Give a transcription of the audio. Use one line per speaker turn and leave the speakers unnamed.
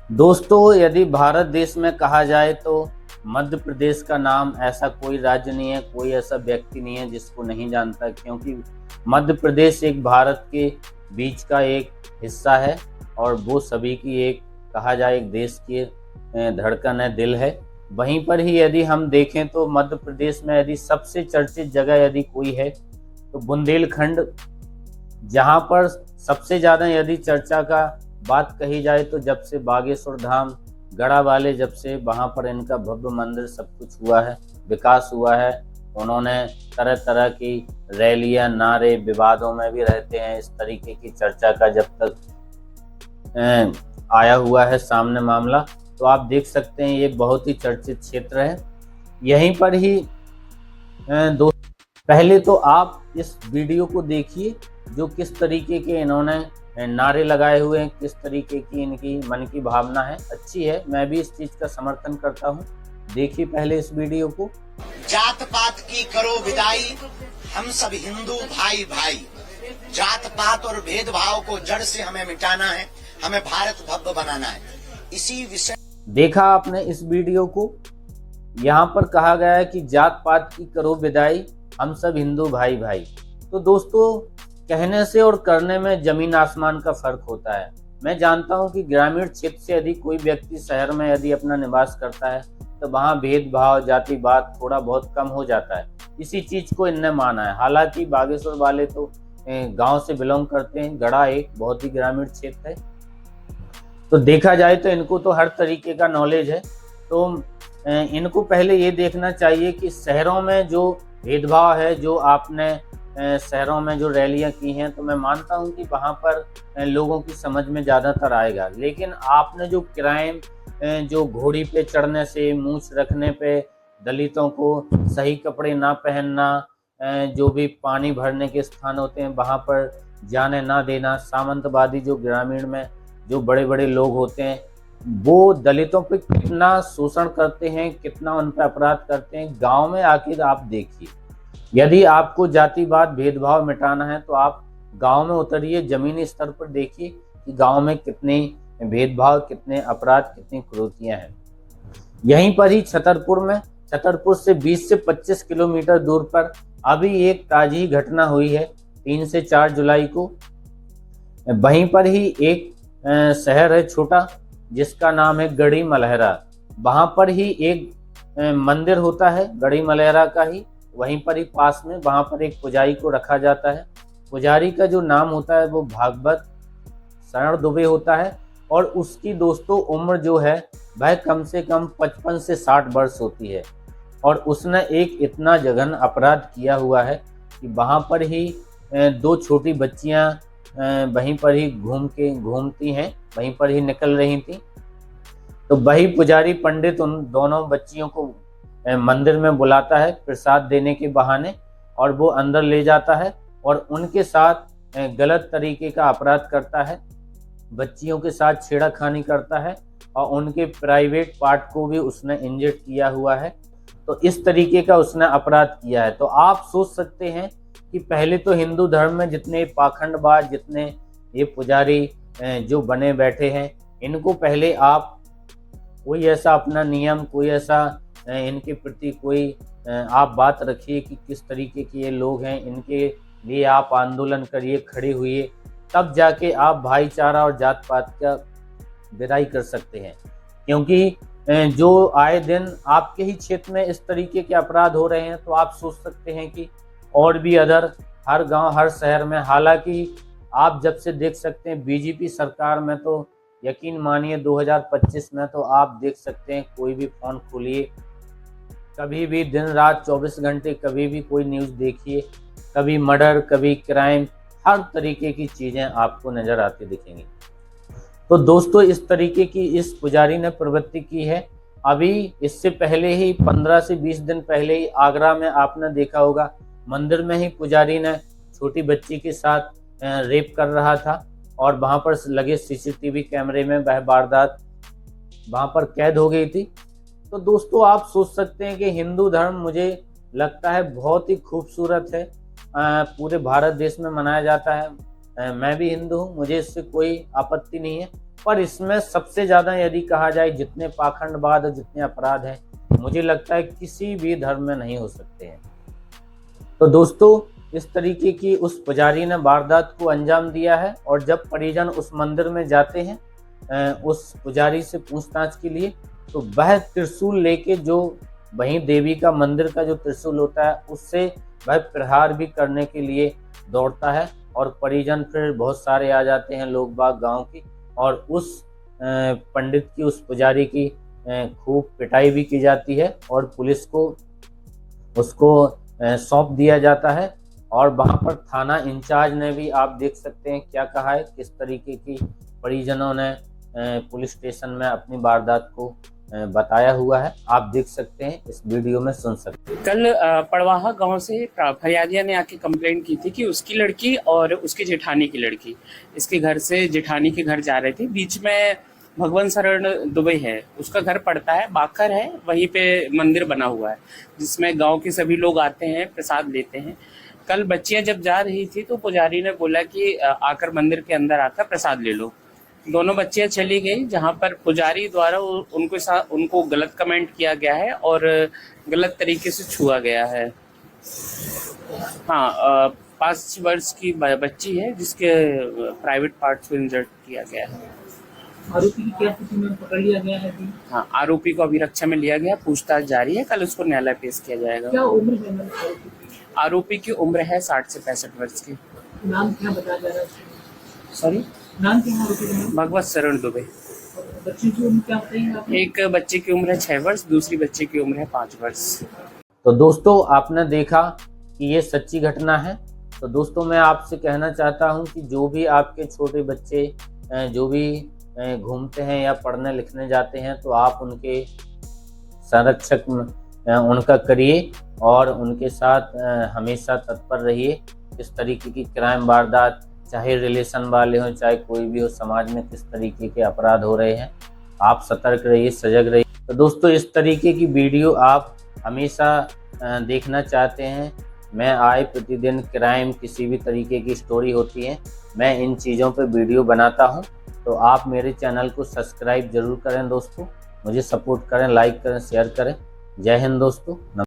दोस्तों, यदि भारत देश में कहा जाए तो मध्य प्रदेश का नाम ऐसा कोई राज्य नहीं है, कोई ऐसा व्यक्ति नहीं है जिसको नहीं जानता, क्योंकि मध्य प्रदेश एक भारत के बीच का एक हिस्सा है और वो सभी की एक कहा जाए एक देश की धड़कन है, दिल है। वहीं पर ही यदि हम देखें तो मध्य प्रदेश में यदि सबसे चर्चित जगह यदि कोई है तो बुंदेलखंड, जहाँ पर सबसे ज़्यादा यदि चर्चा का बात कही जाए तो जब से बागेश्वर धाम गढ़ा वाले, जब से वहाँ पर इनका भव्य मंदिर सब कुछ हुआ है, विकास हुआ है, उन्होंने तरह तरह की रैलियां, नारे, विवादों में भी रहते हैं। इस तरीके की चर्चा का जब तक आया हुआ है सामने मामला, तो आप देख सकते हैं ये बहुत ही चर्चित क्षेत्र है। यहीं पर ही दोस्तों, पहले तो आप इस वीडियो को देखिए जो किस तरीके के इन्होंने नारे लगाए हुए हैं, किस तरीके की इनकी मन की भावना है। अच्छी है, मैं भी इस चीज का समर्थन करता हूँ। देखिए पहले इस वीडियो को।
जात पात की करो विदाई, हम सब हिंदू भाई भाई। जात पात और भेदभाव को जड़ से हमें मिटाना है, हमें भारत भव्य बनाना है। इसी विषय
देखा आपने इस वीडियो को, यहाँ पर कहा गया है कि जात पात की करो विदाई, हम सब हिंदू भाई भाई। तो दोस्तों, कहने से और करने में जमीन आसमान का फर्क होता है। मैं जानता हूँ कि ग्रामीण क्षेत्र से यदि कोई व्यक्ति शहर में यदि अपना निवास करता है तो वहाँ भेदभाव, जातिवाद थोड़ा बहुत कम हो जाता है। इसी चीज को इनने माना है। हालांकि बागेश्वर वाले तो गांव से बिलोंग करते हैं, गढ़ा एक बहुत ही ग्रामीण क्षेत्र है, तो देखा जाए तो इनको तो हर तरीके का नॉलेज है। तो इनको पहले ये देखना चाहिए कि शहरों में जो भेदभाव है, जो आपने शहरों में जो रैलियां की हैं, तो मैं मानता हूं कि वहां पर लोगों की समझ में ज़्यादातर आएगा। लेकिन आपने जो क्राइम, जो घोड़ी पे चढ़ने से, मूंछ रखने पे, दलितों को सही कपड़े ना पहनना, जो भी पानी भरने के स्थान होते हैं वहां पर जाने ना देना, सामंतवादी जो ग्रामीण में जो बड़े बड़े लोग होते हैं वो दलितों पे कितना शोषण करते हैं, कितना उन पर अपराध करते हैं। गांव में आखिर आप देखिए, यदि आपको जातिवाद, भेदभाव मिटाना है तो आप गांव में उतरिए, जमीनी स्तर पर देखिए कि गांव में कितने भेदभाव, कितने अपराध, कितनी क्रूरतियां हैं। यहीं पर ही छतरपुर से 20 से 25 किलोमीटर दूर पर अभी एक ताजी घटना हुई है 3 से 4 जुलाई को। वहीं पर ही एक शहर है छोटा जिसका नाम है गढ़ी मलहरा। वहां पर ही एक मंदिर होता है गढ़ी मलहरा का ही, वहीं पर ही पास में वहां पर एक पुजारी को रखा जाता है। पुजारी का जो नाम होता है वो भागवत शरण दुबे होता है और उसकी दोस्तों उम्र जो है वह कम से कम 55 से 60 वर्ष होती है। और उसने एक इतना जघन अपराध किया हुआ है कि वहां पर ही 2 छोटी बच्चियां वहीं पर ही घूमती हैं, वहीं पर ही निकल रही थी। तो वही पुजारी पंडित उन दोनों बच्चियों को मंदिर में बुलाता है प्रसाद देने के बहाने, और वो अंदर ले जाता है और उनके साथ गलत तरीके का अपराध करता है, बच्चियों के साथ छेड़खानी करता है और उनके प्राइवेट पार्ट को भी उसने इंजर्ड किया हुआ है। तो इस तरीके का उसने अपराध किया है। तो आप सोच सकते हैं कि पहले तो हिंदू धर्म में जितने पाखंडबाज, जितने ये पुजारी जो बने बैठे हैं, इनको पहले आप कोई ऐसा अपना नियम, कोई ऐसा इनके प्रति कोई आप बात रखिए कि किस तरीके के ये लोग हैं, इनके लिए आप आंदोलन करिए, खड़े हुए, तब जाके आप भाईचारा और जात पात का विदाई कर सकते हैं। क्योंकि जो आए दिन आपके ही क्षेत्र में इस तरीके के अपराध हो रहे हैं, तो आप सोच सकते हैं कि और भी अदर हर गांव, हर शहर में, हालांकि आप जब से देख सकते हैं बीजेपी सरकार में, तो यकीन मानिए 2025 में तो आप देख सकते हैं कोई भी फोन खोलिए, कभी भी दिन रात 24 घंटे कभी भी कोई न्यूज़ देखिए, कभी मर्डर, कभी क्राइम, हर तरीके की चीज़ें आपको नज़र आती दिखेंगी। तो दोस्तों, इस तरीके की इस पुजारी ने प्रवृत्ति की है। अभी इससे पहले ही 15 से 20 दिन पहले ही आगरा में आपने देखा होगा, मंदिर में ही पुजारी ने छोटी बच्ची के साथ रेप कर रहा था और वहां पर लगे सीसीटीवी कैमरे में वह वारदात वहां पर कैद हो गई थी। तो दोस्तों, आप सोच सकते हैं कि हिंदू धर्म मुझे लगता है बहुत ही खूबसूरत है, पूरे भारत देश में मनाया जाता है। मैं भी हिंदू हूँ, मुझे इससे कोई आपत्ति नहीं है। पर इसमें सबसे ज़्यादा यदि कहा जाए जितने पाखंडवाद और जितने अपराध हैं, मुझे लगता है किसी भी धर्म में नहीं हो सकते हैं। तो दोस्तों, इस तरीके की उस पुजारी ने वारदात को अंजाम दिया है। और जब परिजन उस मंदिर में जाते हैं उस पुजारी से पूछताछ के लिए, तो वह त्रिशूल लेके, जो वहीं देवी का मंदिर का जो त्रिशूल होता है, उससे वह प्रहार भी करने के लिए दौड़ता है। और परिजन फिर बहुत सारे आ जाते हैं, लोग बाग गांव की, और उस पंडित की, उस पुजारी की खूब पिटाई भी की जाती है और पुलिस को उसको सौंप दिया जाता है। और वहाँ पर थाना इंचार्ज ने भी, आप देख सकते हैं क्या कहा है, किस तरीके की परिजनों ने पुलिस स्टेशन में अपनी वारदात को बताया हुआ है। आप देख सकते हैं, इस वीडियो में सुन सकते हैं।
कल पड़वाहा गांव से फरियादिया ने आके कंप्लेंट की थी कि उसकी लड़की और उसकी जेठानी की लड़की इसके घर से जेठानी के घर जा रहे थे। बीच में भगवान शरण दुबे है, उसका घर पड़ता है, बाकर है, वहीं पे मंदिर बना हुआ है जिसमें गांव के सभी लोग आते हैं, प्रसाद लेते हैं। कल बच्चियां जब जा रही थी तो पुजारी ने बोला कि आकर मंदिर के अंदर आकर प्रसाद ले लो। दोनों बच्चियां चली गई, जहां पर पुजारी द्वारा उनको गलत कमेंट किया गया है और गलत तरीके से छुआ गया है। हाँ, 5 वर्ष की बच्ची है जिसके प्राइवेट पार्ट्स को इंजर्ड किया गया है।
आरोपी की क्या स्थिति में पकड़ लिया गया है अभी?
हाँ, आरोपी को अभी रक्षा में लिया गया, पूछताछ जारी है, कल उसको न्यायालय पेश किया जाएगा।
क्या उम्र है आरोपी की?
आरोपी की उम्र है 60 से 65 वर्ष की।
नाम क्या बताया जा रहा है?
सॉरी,
नाम क्या है आरोपी का?
भगवत शरण दुबे।
बच्ची की उम्र क्या बताएंगे आप?
एक बच्चे की उम्र है 6 वर्ष, दूसरी बच्चे की उम्र है 5 वर्ष।
तो दोस्तों, आपने देखा कि ये सच्ची घटना है। तो दोस्तों, मैं आपसे कहना चाहता हूं कि जो भी आपके छोटे बच्चे जो भी घूमते हैं या पढ़ने लिखने जाते हैं, तो आप उनके संरक्षक उनका करिए और उनके साथ हमेशा तत्पर रहिए। इस तरीके की क्राइम वारदात, चाहे रिलेशन वाले हों, चाहे कोई भी हो, समाज में किस तरीके के अपराध हो रहे हैं, आप सतर्क रहिए, सजग रहिए। तो दोस्तों, इस तरीके की वीडियो आप हमेशा देखना चाहते हैं, मैं आए प्रतिदिन क्राइम, किसी भी तरीके की स्टोरी होती है, मैं इन चीज़ों पे वीडियो बनाता हूं। तो आप मेरे चैनल को सब्सक्राइब जरूर करें दोस्तों, मुझे सपोर्ट करें, लाइक करें, शेयर करें। जय हिंद दोस्तों।